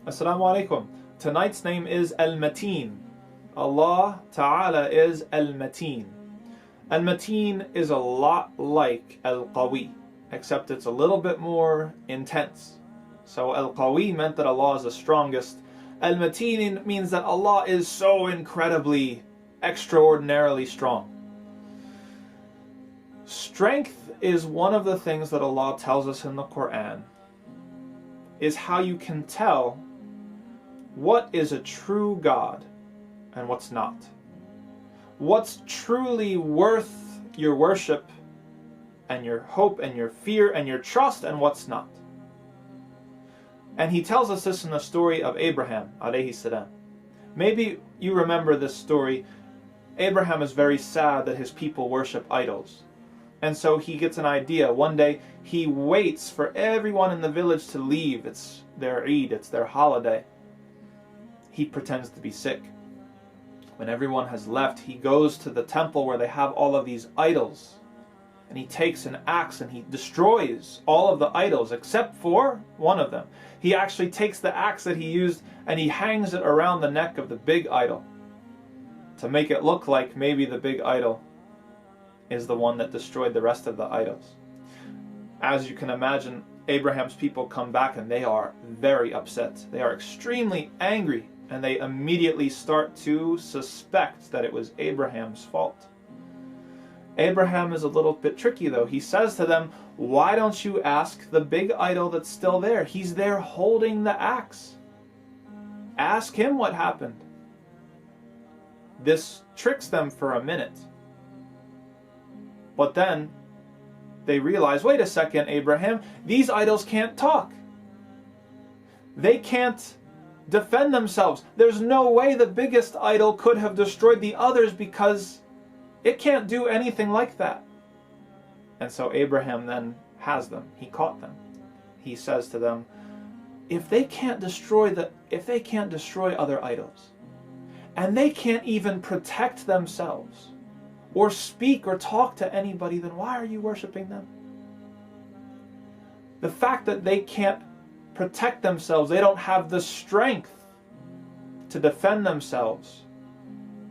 Assalamu alaikum. Tonight's name is Al-Mateen. Allah Ta'ala is Al-Mateen. Al-Mateen is a lot like Al-Qawi, except it's a little bit more intense. So Al-Qawi meant that Allah is the strongest. Al-Mateen means that Allah is so incredibly, extraordinarily strong. Strength is one of the things that Allah tells us in the Quran, is how you can tell what is a true God and what's not. What's truly worth your worship and your hope and your fear and your trust, and what's not. And he tells us this in the story of Abraham alayhi salam. Maybe you remember this story. Abraham is very sad that his people worship idols. And so he gets an idea. One day he waits for everyone in the village to leave. It's their Eid, it's their holiday. He pretends to be sick. When everyone has left, he goes to the temple where they have all of these idols. And he takes an axe and he destroys all of the idols except for one of them. He actually takes the axe that he used and he hangs it around the neck of the big idol to make it look like maybe the big idol is the one that destroyed the rest of the idols. As you can imagine, Abraham's people come back and they are very upset. They are extremely angry, and they immediately start to suspect that it was Abraham's fault. Abraham is a little bit tricky though. He says to them, why don't you ask the big idol that's still there? He's there holding the axe. Ask him what happened. This tricks them for a minute. But then they realize, wait a second, Abraham, these idols can't talk. They can't defend themselves. There's no way the biggest idol could have destroyed the others because it can't do anything like that. And so Abraham then has them. He caught them. He says to them, if they can't destroy other idols, and they can't even protect themselves, or speak or talk to anybody, then why are you worshiping them? The fact that they can't protect themselves, they don't have the strength to defend themselves,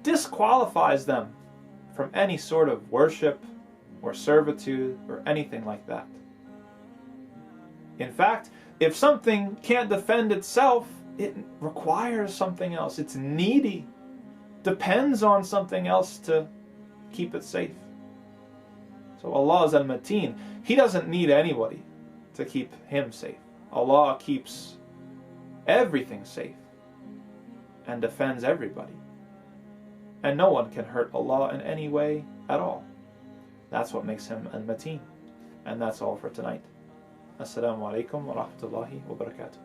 disqualifies them from any sort of worship or servitude or anything like that. In fact, if something can't defend itself, it requires something else. It's needy, depends on something else to keep it safe. So Allah is Al-Mateen. He doesn't need anybody to keep him safe. Allah keeps everything safe and defends everybody. And no one can hurt Allah in any way at all. That's what makes him Al-Mateen. And that's all for tonight. Assalamu alaikum wa rahmatullahi wa barakatuh.